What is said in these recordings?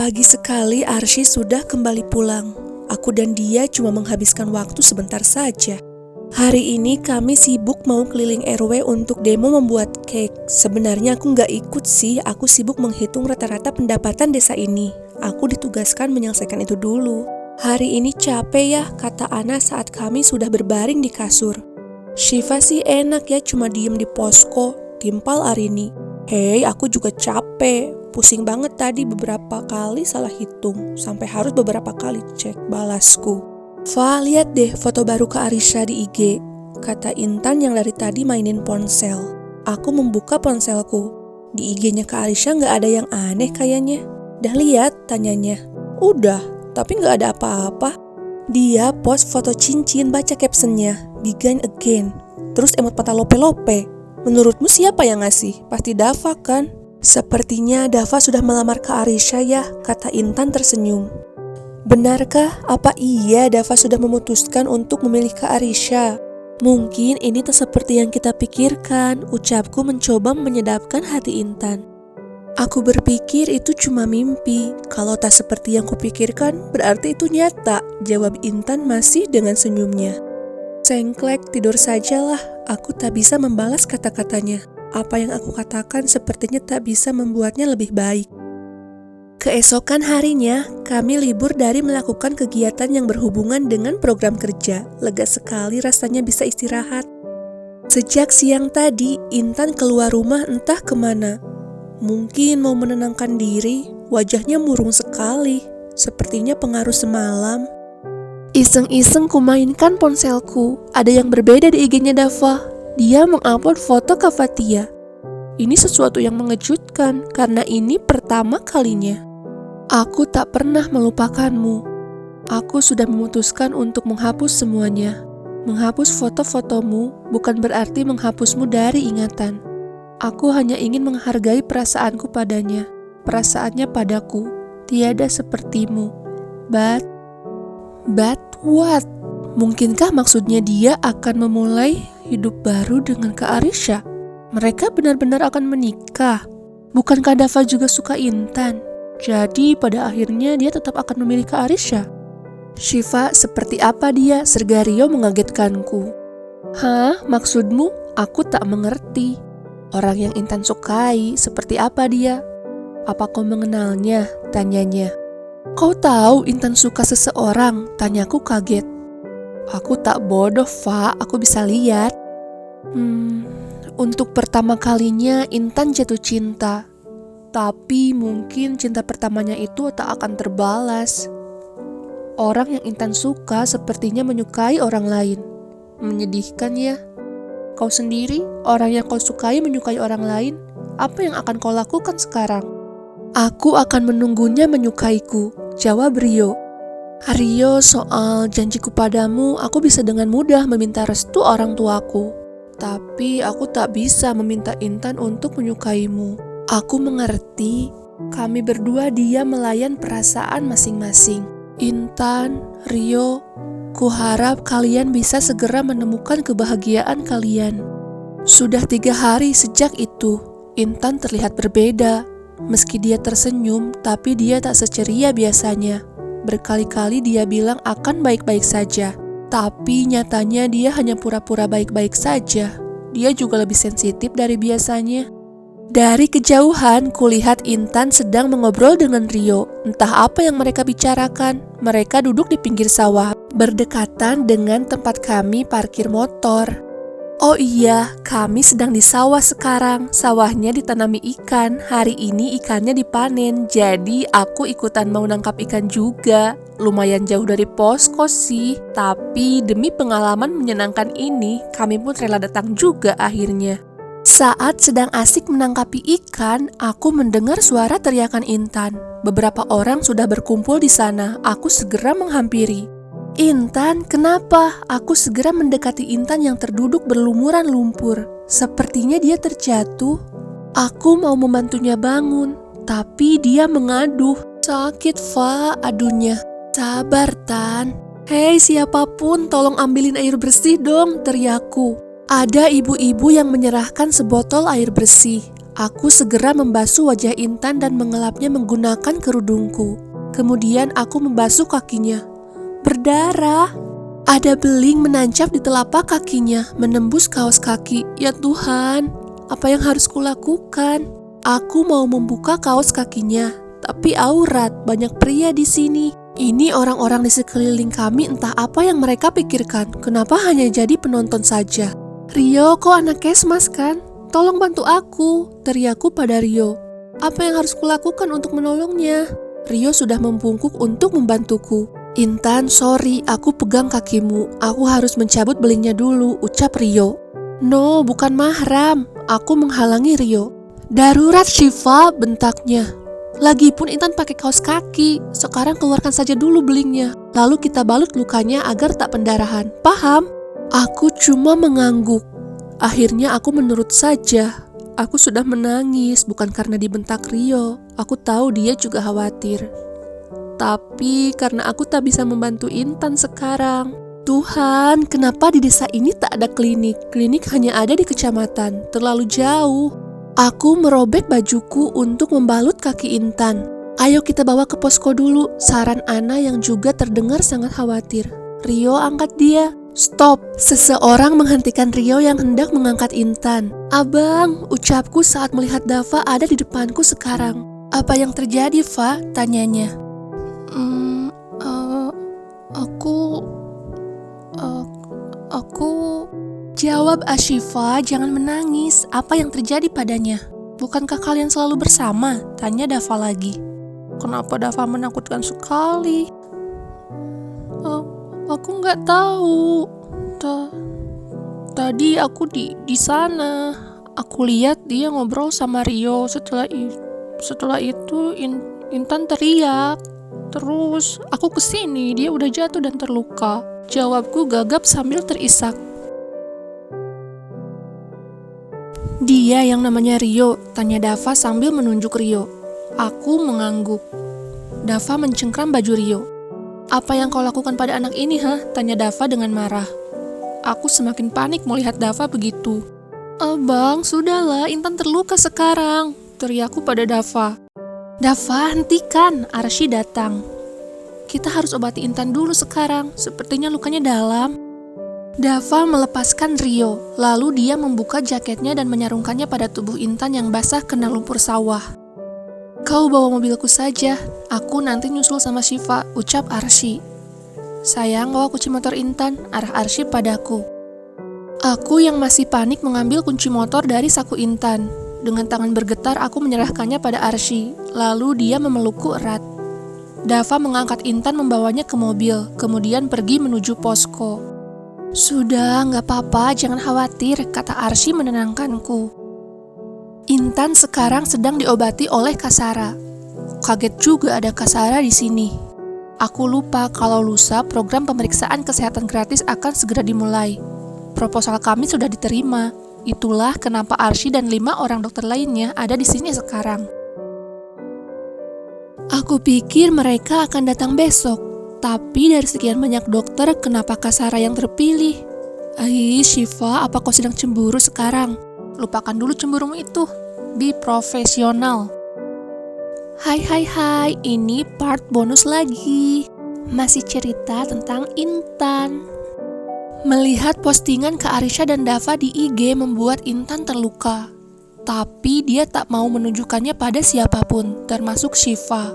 Pagi sekali Arsy sudah kembali pulang. Aku dan dia cuma menghabiskan waktu sebentar saja. Hari ini kami sibuk mau keliling RW untuk demo membuat cake. Sebenarnya aku nggak ikut sih, aku sibuk menghitung rata-rata pendapatan desa ini. Aku ditugaskan menyelesaikan itu dulu. Hari ini capek ya, kata Ana saat kami sudah berbaring di kasur. Syifa sih enak ya, cuma diem di posko, timpal Arini. Hei, aku juga capek. Pusing banget tadi beberapa kali salah hitung, sampai harus beberapa kali cek balasku. Fa, lihat deh foto baru Kak Arisha di IG, kata Intan yang dari tadi mainin ponsel. Aku membuka ponselku. Di IG-nya Kak Arisha nggak ada yang aneh kayaknya. Dah lihat, tanyanya. Udah, tapi nggak ada apa-apa. Dia post foto cincin, baca captionnya, begin again. Terus emot patah lope-lope. Menurutmu siapa yang ngasih? Pasti Dava kan? Sepertinya Dava sudah melamar Kak Arisha ya, kata Intan tersenyum. Benarkah? Apa iya Dava sudah memutuskan untuk memilih Kak Arisha? Mungkin ini tak seperti yang kita pikirkan, ucapku mencoba menyedapkan hati Intan. Aku berpikir itu cuma mimpi, kalau tak seperti yang kupikirkan berarti itu nyata, jawab Intan masih dengan senyumnya. Cengklek, tidur sajalah, aku tak bisa membalas kata-katanya. Apa yang aku katakan sepertinya tak bisa membuatnya lebih baik. Keesokan harinya, kami libur dari melakukan kegiatan yang berhubungan dengan program kerja. Lega sekali rasanya bisa istirahat. Sejak siang tadi, Intan keluar rumah entah kemana. Mungkin mau menenangkan diri, wajahnya murung sekali. Sepertinya pengaruh semalam. Iseng-iseng kumainkan ponselku. Ada yang berbeda di IG-nya Dava. Dia mengupload foto Kak Fatia. Ini sesuatu yang mengejutkan karena ini pertama kalinya. Aku tak pernah melupakanmu. Aku sudah memutuskan untuk menghapus semuanya. Menghapus foto-fotomu bukan berarti menghapusmu dari ingatan. Aku hanya ingin menghargai perasaanku padanya. Perasaannya padaku tiada sepertimu. But what? Mungkinkah maksudnya dia akan memulai hidup baru dengan Kak Arisha? Mereka benar-benar akan menikah. Bukankah Dava juga suka Intan? Jadi pada akhirnya dia tetap akan memilih Kak Arisha. Syifa, seperti apa dia? Serga Rio mengagetkanku. Hah? Maksudmu? Aku tak mengerti. Orang yang Intan sukai, seperti apa dia? Apa kau mengenalnya? Tanyanya. Kau tahu Intan suka seseorang? Tanyaku kaget. Aku tak bodoh, Fa. Aku bisa lihat. Untuk pertama kalinya Intan jatuh cinta. Tapi mungkin cinta pertamanya itu tak akan terbalas. Orang yang Intan suka sepertinya menyukai orang lain. Menyedihkan ya. Kau sendiri, orang yang kau sukai menyukai orang lain. Apa yang akan kau lakukan sekarang? Aku akan menunggunya menyukaiku, jawab Rio. Rio, soal janjiku padamu, aku bisa dengan mudah meminta restu orang tuaku. Tapi aku tak bisa meminta Intan untuk menyukaimu. Aku mengerti, kami berdua dia melayan perasaan masing-masing. Intan, Rio, kuharap kalian bisa segera menemukan kebahagiaan kalian. Sudah 3 hari sejak itu, Intan terlihat berbeda. Meski dia tersenyum, tapi dia tak seceria biasanya. Berkali-kali dia bilang akan baik-baik saja. Tapi nyatanya dia hanya pura-pura baik-baik saja. Dia juga lebih sensitif dari biasanya. Dari kejauhan, kulihat Intan sedang mengobrol dengan Rio. Entah apa yang mereka bicarakan. Mereka duduk di pinggir sawah, berdekatan dengan tempat kami parkir motor. Oh iya, kami sedang di sawah sekarang. Sawahnya ditanami ikan. Hari ini ikannya dipanen. Jadi aku ikutan mau nangkap ikan juga. Lumayan jauh dari posko sih. Tapi demi pengalaman menyenangkan ini, kami pun rela datang juga akhirnya. Saat sedang asik menangkapi ikan, aku mendengar suara teriakan Intan. Beberapa orang sudah berkumpul di sana. Aku segera menghampiri. Intan, kenapa? Aku segera mendekati Intan yang terduduk berlumuran lumpur. Sepertinya dia terjatuh. Aku mau membantunya bangun, tapi dia mengaduh. Sakit, Fa, adunya. Sabar, Tan. Hei, siapapun, tolong ambilin air bersih dong, teriakku. Ada ibu-ibu yang menyerahkan sebotol air bersih. Aku segera membasuh wajah Intan dan mengelapnya menggunakan kerudungku. Kemudian aku membasuh kakinya. Berdarah. Ada beling menancap di telapak kakinya, menembus kaos kaki. Ya Tuhan, apa yang harus kulakukan? Aku mau membuka kaos kakinya, tapi aurat, banyak pria di sini. Ini orang-orang di sekeliling kami, entah apa yang mereka pikirkan. Kenapa hanya jadi penonton saja? Rio, kau anak kesmas kan? Tolong bantu aku, teriakku pada Rio. Apa yang harus kulakukan untuk menolongnya? Rio sudah membungkuk untuk membantuku. Intan, sorry, aku pegang kakimu. Aku harus mencabut belingnya dulu, ucap Rio. No, bukan mahram. Aku menghalangi Rio. Darurat Syifa, bentaknya. Lagipun Intan pakai kaos kaki. Sekarang keluarkan saja dulu belingnya. Lalu kita balut lukanya agar tak pendarahan. Paham? Aku cuma mengangguk. Akhirnya aku menurut saja. Aku sudah menangis, bukan karena dibentak Rio. Aku tahu dia juga khawatir. Tapi karena aku tak bisa membantu Intan sekarang. Tuhan, kenapa di desa ini tak ada klinik? Klinik hanya ada di kecamatan, terlalu jauh. Aku merobek bajuku untuk membalut kaki Intan. Ayo kita bawa ke posko dulu, saran Ana yang juga terdengar sangat khawatir. Rio angkat dia. Stop! Seseorang menghentikan Rio yang hendak mengangkat Intan. Abang, ucapku saat melihat Dava ada di depanku sekarang. Apa yang terjadi, Fa? Tanyanya. Aku... Jawab Ashifa, jangan menangis. Apa yang terjadi padanya? Bukankah kalian selalu bersama? Tanya Dava lagi. Kenapa Dava menakutkan sekali? Aku nggak tahu. Tadi aku di sana. Aku lihat dia ngobrol sama Rio. Setelah itu Intan teriak. Terus aku kesini, dia udah jatuh dan terluka. Jawabku gagap sambil terisak. Dia yang namanya Rio, tanya Dava sambil menunjuk Rio. Aku mengangguk. Dava mencengkram baju Rio. Apa yang kau lakukan pada anak ini, Tanya Dava dengan marah. Aku semakin panik melihat Dava begitu. Abang, sudahlah, Intan terluka sekarang, teriakku pada Dava. Dava, hentikan, Arsy datang. Kita harus obati Intan dulu sekarang, sepertinya lukanya dalam. Dava melepaskan Rio, lalu dia membuka jaketnya dan menyarungkannya pada tubuh Intan yang basah kena lumpur sawah. Kau bawa mobilku saja, aku nanti nyusul sama Syifa, ucap Arsy. Sayang, bawa kunci motor Intan, arah Arsy padaku. Aku yang masih panik mengambil kunci motor dari saku Intan. Dengan tangan bergetar aku menyerahkannya pada Arsy, lalu dia memelukku erat. Dava mengangkat Intan membawanya ke mobil, kemudian pergi menuju posko. Sudah, gak apa-apa, jangan khawatir, kata Arsy menenangkanku. Intan sekarang sedang diobati oleh Kasara. Kaget juga ada Kasara di sini. Aku lupa kalau lusa program pemeriksaan kesehatan gratis akan segera dimulai. Proposal kami sudah diterima. Itulah kenapa Arsy dan 5 orang dokter lainnya ada di sini sekarang. Aku pikir mereka akan datang besok. Tapi dari sekian banyak dokter, kenapa Kasara yang terpilih? Syifa, apa kau sedang cemburu sekarang? Lupakan dulu cemburumu itu. Be profesional. Hai, ini part bonus lagi. Masih cerita tentang Intan. Melihat postingan Kak Arisha dan Dava di IG membuat Intan terluka. Tapi dia tak mau menunjukkannya pada siapapun, termasuk Syifa.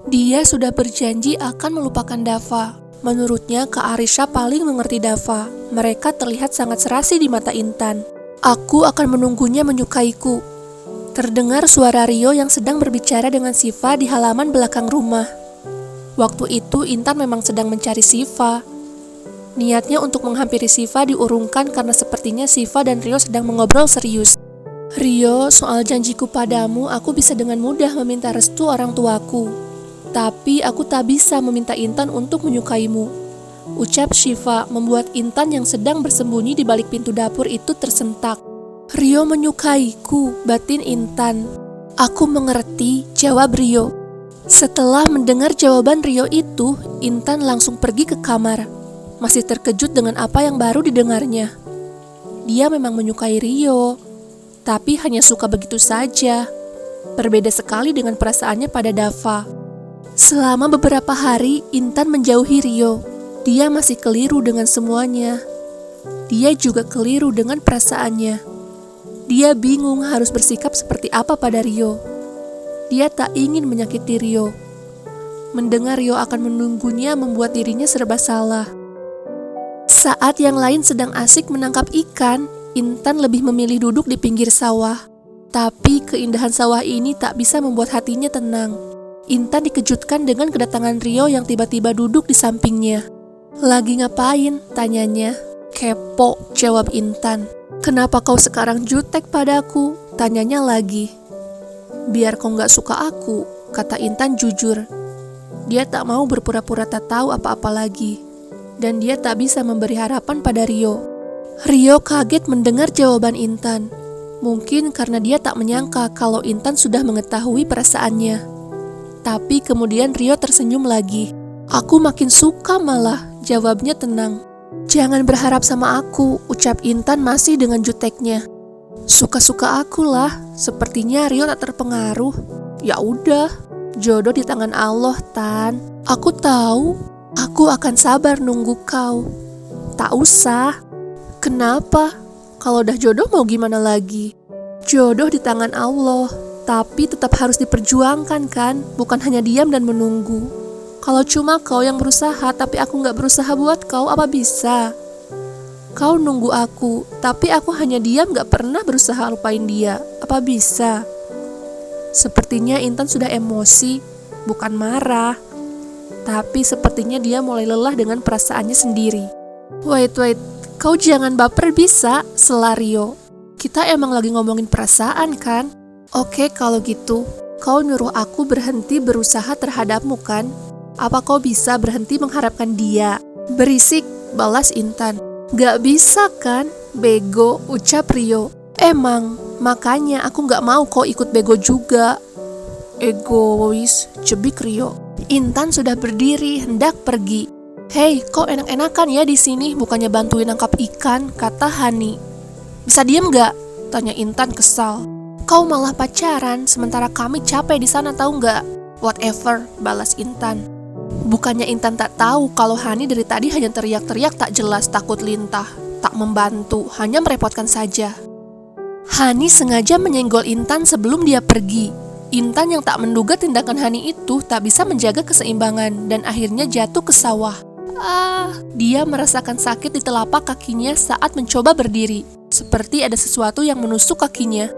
Dia sudah berjanji akan melupakan Dava. Menurutnya Kak Arisha paling mengerti Dava. Mereka terlihat sangat serasi di mata Intan. Aku akan menunggunya menyukaiku. Terdengar suara Rio yang sedang berbicara dengan Syifa di halaman belakang rumah. Waktu itu Intan memang sedang mencari Syifa. Niatnya untuk menghampiri Syifa diurungkan karena sepertinya Syifa dan Rio sedang mengobrol serius. Rio, soal janjiku padamu, aku bisa dengan mudah meminta restu orang tuaku. Tapi aku tak bisa meminta Intan untuk menyukaimu, ucap Syifa, membuat Intan yang sedang bersembunyi di balik pintu dapur itu tersentak. Rio menyukaiku, batin Intan. Aku mengerti, jawab Rio. Setelah mendengar jawaban Rio itu, Intan langsung pergi ke kamar. Masih terkejut dengan apa yang baru didengarnya. Dia memang menyukai Rio. tapi hanya suka begitu saja. Berbeda sekali dengan perasaannya pada Dava. Selama beberapa hari, Intan menjauhi Rio. Dia masih keliru dengan semuanya. Dia juga keliru dengan perasaannya. Dia bingung harus bersikap seperti apa pada Rio. Dia tak ingin menyakiti Rio. Mendengar Rio akan menunggunya membuat dirinya serba salah. Saat yang lain sedang asik menangkap ikan, Intan lebih memilih duduk di pinggir sawah. Tapi keindahan sawah ini tak bisa membuat hatinya tenang. Intan dikejutkan dengan kedatangan Rio yang tiba-tiba duduk di sampingnya. "Lagi ngapain?" tanyanya. "Kepo," jawab Intan. "Kenapa kau sekarang jutek padaku?" tanyanya lagi. "Biar kau gak suka aku," kata Intan jujur. Dia tak mau berpura-pura tak tahu apa-apa lagi. Dan dia tak bisa memberi harapan pada Rio. Rio kaget mendengar jawaban Intan. Mungkin karena dia tak menyangka kalau Intan sudah mengetahui perasaannya. Tapi kemudian Rio tersenyum lagi. "Aku makin suka malah," jawabnya tenang. "Jangan berharap sama aku," ucap Intan masih dengan juteknya. "Suka-suka aku lah." Sepertinya Rio tak terpengaruh. "Ya udah, jodoh di tangan Allah, Tan. Aku tahu, aku akan sabar nunggu kau." "Tak usah." "Kenapa? Kalau udah jodoh mau gimana lagi?" "Jodoh di tangan Allah, tapi tetap harus diperjuangkan kan, bukan hanya diam dan menunggu. Kalau cuma kau yang berusaha, tapi aku gak berusaha buat kau, apa bisa? Kau nunggu aku, tapi aku hanya diam gak pernah berusaha lupain dia, apa bisa?" Sepertinya Intan sudah emosi, bukan marah. Tapi sepertinya dia mulai lelah dengan perasaannya sendiri. Wait, kau jangan baper bisa, sela Rio. Kita emang lagi ngomongin perasaan kan? Oke, kalau gitu, kau nyuruh aku berhenti berusaha terhadapmu kan? Apa kau bisa berhenti mengharapkan dia? Berisik, balas Intan. Gak bisa kan? Bego, ucap Rio. Emang, makanya aku gak mau kau ikut bego juga. Egois, cebik Rio. Intan sudah berdiri, hendak pergi. "Hei, kau enak-enakan ya di sini, bukannya bantuin nangkap ikan," kata Hani. "Bisa diem gak?" tanya Intan kesal. "Kau malah pacaran, sementara kami capek di sana tahu gak?" "Whatever," balas Intan. Bukannya Intan tak tahu kalau Hani dari tadi hanya teriak-teriak tak jelas, takut lintah, tak membantu, hanya merepotkan saja. Hani sengaja menyenggol Intan sebelum dia pergi. Intan yang tak menduga tindakan Hani itu tak bisa menjaga keseimbangan dan akhirnya jatuh ke sawah. Dia merasakan sakit di telapak kakinya saat mencoba berdiri. Seperti ada sesuatu yang menusuk kakinya.